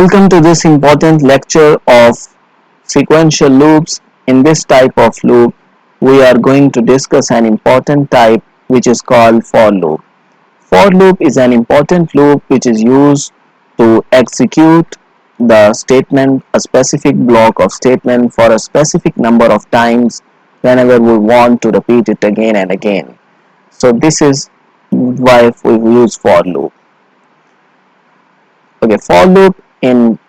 Welcome to this important lecture of sequential loops. In this type of loop, we are going to discuss an important type which is called for loop. For loop is an important loop which is used to execute the statement, a specific block of statement for a specific number of times whenever we want to repeat it again and again. So this is why we use for loop. Okay, for loop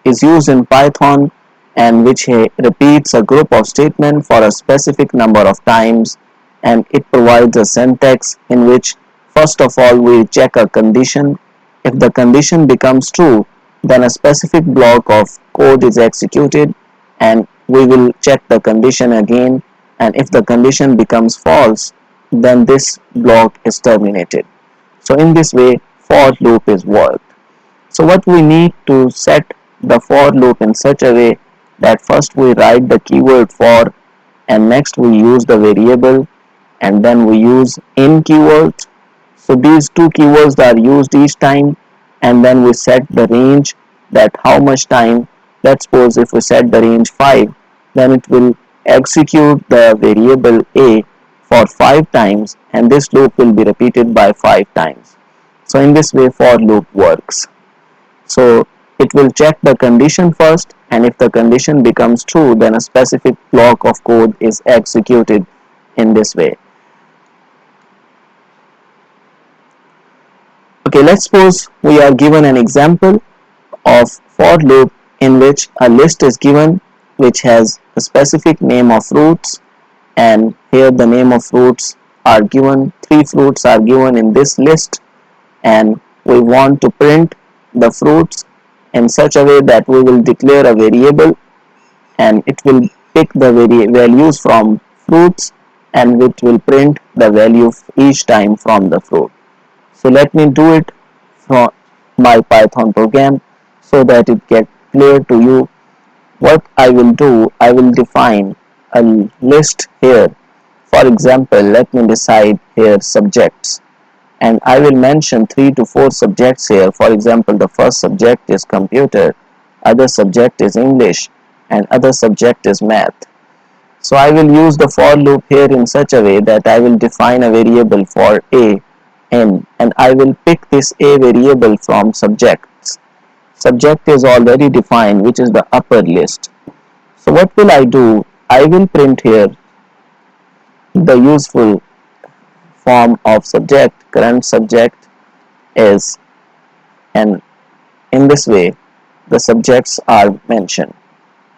is used in Python and which repeats a group of statements for a specific number of times, and it provides a syntax in which first of all we check a condition. If the condition becomes true, then a specific block of code is executed and we will check the condition again, and if the condition becomes false, then this block is terminated. So in this way for loop is worked. So what we need to set the for loop in such a way that first we write the keyword for, and next we use the variable, and then we use in keywords. So these two keywords are used each time, and then we set the range, that how much time. Let's suppose if we set the range 5, then it will execute the variable a for 5 times, and this loop will be repeated by 5 times. So in this way for loop works. So it will check the condition first, and if the condition becomes true, then a specific block of code is executed in this way. Okay, let's suppose we are given an example of for loop in which a list is given which has a specific name of fruits, and here the name of fruits are given, 3 fruits are given in this list, and we want to print the fruits in such a way that we will declare a variable, and it will pick the values from fruits, and it will print the value each time from the fruit. So let me do it from my Python program so that it gets clear to you. What I will do, I will define a list here. For example, let me decide here subjects, and I will mention 3 to 4 subjects here. For example, the first subject is computer, other subject is English, and other subject is math. So I will use the for loop here in such a way that I will define a variable for a n, and I will pick this a variable from subjects. Subject is already defined, which is the upper list. So what will I do? I will print here the useful form of subject, current subject is, and in this way the subjects are mentioned.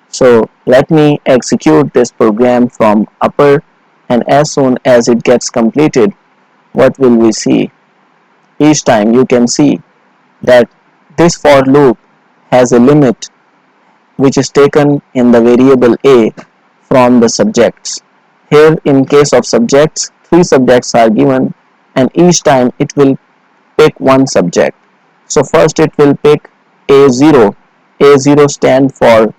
So let me execute this program from upper, and as soon as it gets completed, what will we see? Each time you can see that this for loop has a limit which is taken in the variable a from the subjects. Here in case of subjects, 3 subjects are given, and each time it will pick one subject. So first it will pick A0. A0 stands for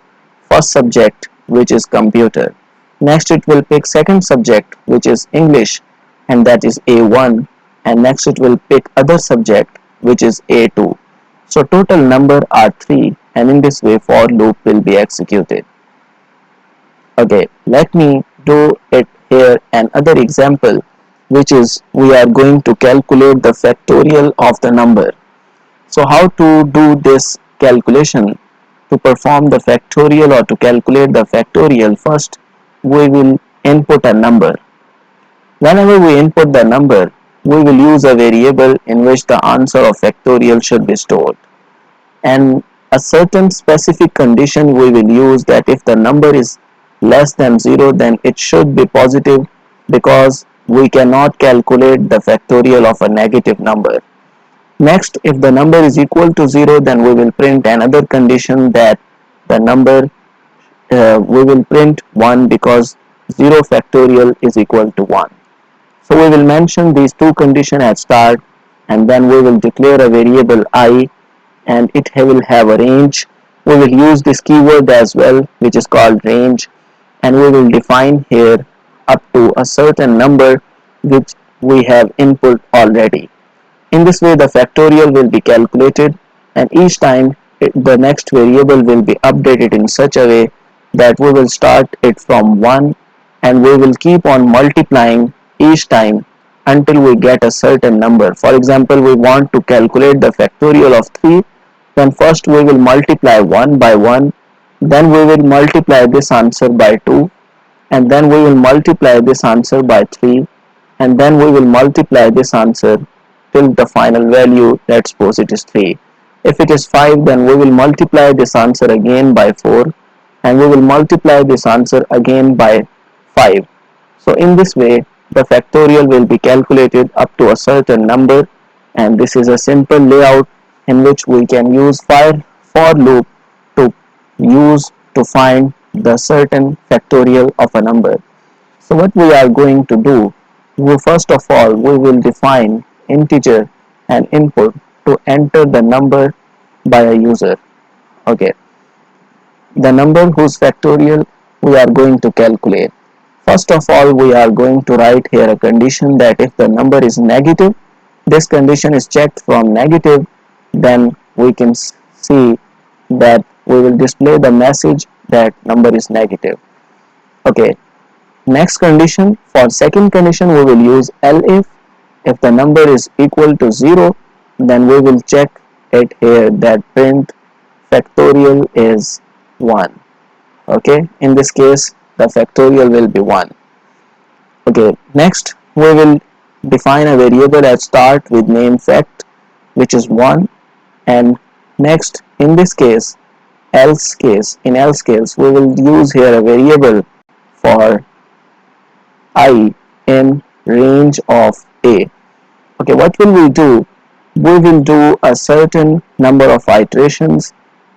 first subject, which is computer. Next it will pick second subject, which is English, and that is A1, and next it will pick other subject, which is A2. So total number are 3, and in this way for loop will be executed. Okay, let me do it here another example, which is we are going to calculate the factorial of the number. So how to do this calculation? To perform the factorial or to calculate the factorial, first we will input a number. Whenever we input the number, we will use a variable in which the answer of factorial should be stored, and a certain specific condition we will use, that if the number is less than 0, then it should be positive, because we cannot calculate the factorial of a negative number. Next, if the number is equal to 0, then we will print another condition, that the number we will print 1, because 0 factorial is equal to 1. So we will mention these two conditions at start, and then we will declare a variable I, and it will have a range. We will use this keyword as well, which is called range, and we will define here up to a certain number which we have input already. In this way the factorial will be calculated, and each time the next variable will be updated in such a way that we will start it from 1 and we will keep on multiplying each time until we get a certain number. For example, we want to calculate the factorial of 3, then first we will multiply 1 by 1, then we will multiply this answer by 2, and then we will multiply this answer by 3, and then we will multiply this answer till the final value. Let's suppose it is 3. If it is 5, then we will multiply this answer again by 4, and we will multiply this answer again by 5. So in this way the factorial will be calculated up to a certain number, and this is a simple layout in which we can use for loop to use to find the certain factorial of a number. So what we are going to do, first of all we will define integer and input to enter the number by a user. Okay, the number whose factorial we are going to calculate. First of all, we are going to write here a condition that if the number is negative, this condition is checked from negative, then we can see that we will display the message that number is negative. Okay, next condition, for second condition we will use elif. If the number is equal to 0, then we will check it here that print factorial is 1. Okay, in this case the factorial will be 1. Okay, next we will define a variable at start with name fact, which is 1, and next in this case, in else case we will use here a variable for I in range of a. Okay, what will we do? We will do a certain number of iterations,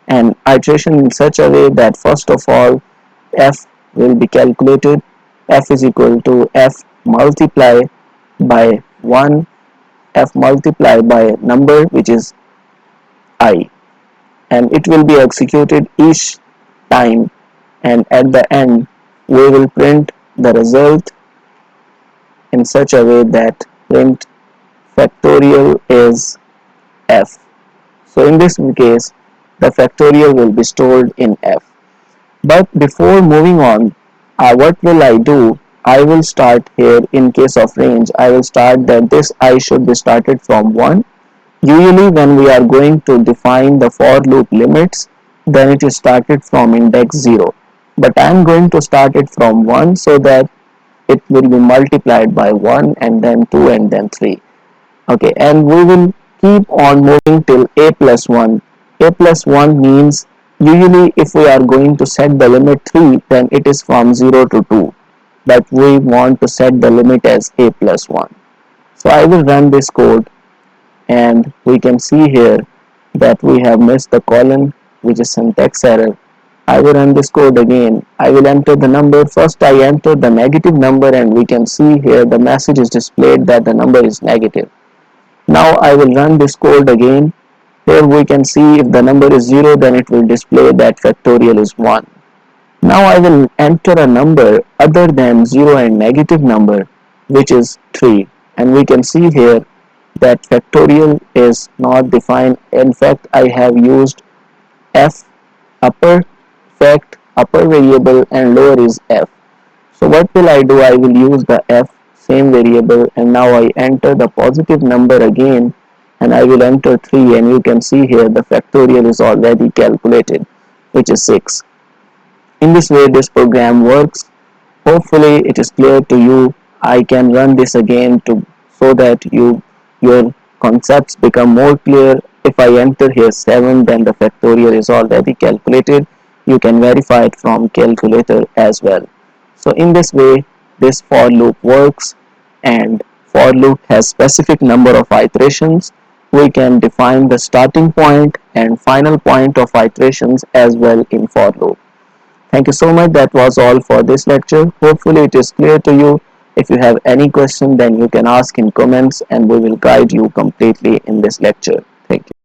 and iteration in such a way that first of all f will be calculated. F is equal to f multiply by 1, f multiply by number which is I, and it will be executed each time, and at the end we will print the result in such a way that print factorial is f. So in this case the factorial will be stored in f. But before moving on, what will I do? I will start here in case of range. I will start that this I should be started from 1. Usually when we are going to define the for loop limits, then it is started from index 0. But I am going to start it from 1 so that it will be multiplied by 1 and then 2 and then 3. Okay, and we will keep on moving till a plus 1. A plus 1 means usually if we are going to set the limit 3, then it is from 0 to 2, but we want to set the limit as a plus 1. So I will run this code, and we can see here that we have missed the colon, which is syntax error. I will run this code again. I will enter the number. First I enter the negative number, and we can see here the message is displayed that the number is negative. Now I will run this code again. Here we can see if the number is 0, then it will display that factorial is 1. Now I will enter a number other than 0 and negative number, which is 3, and we can see here that factorial is not defined. In fact, I have used f upper fact, upper variable, and lower is f. So what will I do? I will use the f same variable, and now I enter the positive number again, and I will enter 3, and you can see here the factorial is already calculated, which is 6. In this way this program works. Hopefully it is clear to you. I can run this again so that your concepts become more clear. If I enter here 7, then the factorial is already calculated. You can verify it from calculator as well. So in this way this for loop works, and for loop has specific number of iterations. We can define the starting point and final point of iterations as well in for loop. Thank you so much. That was all for this lecture. Hopefully it is clear to you. If you have any question, then you can ask in comments, and we will guide you completely in this lecture. Thank you.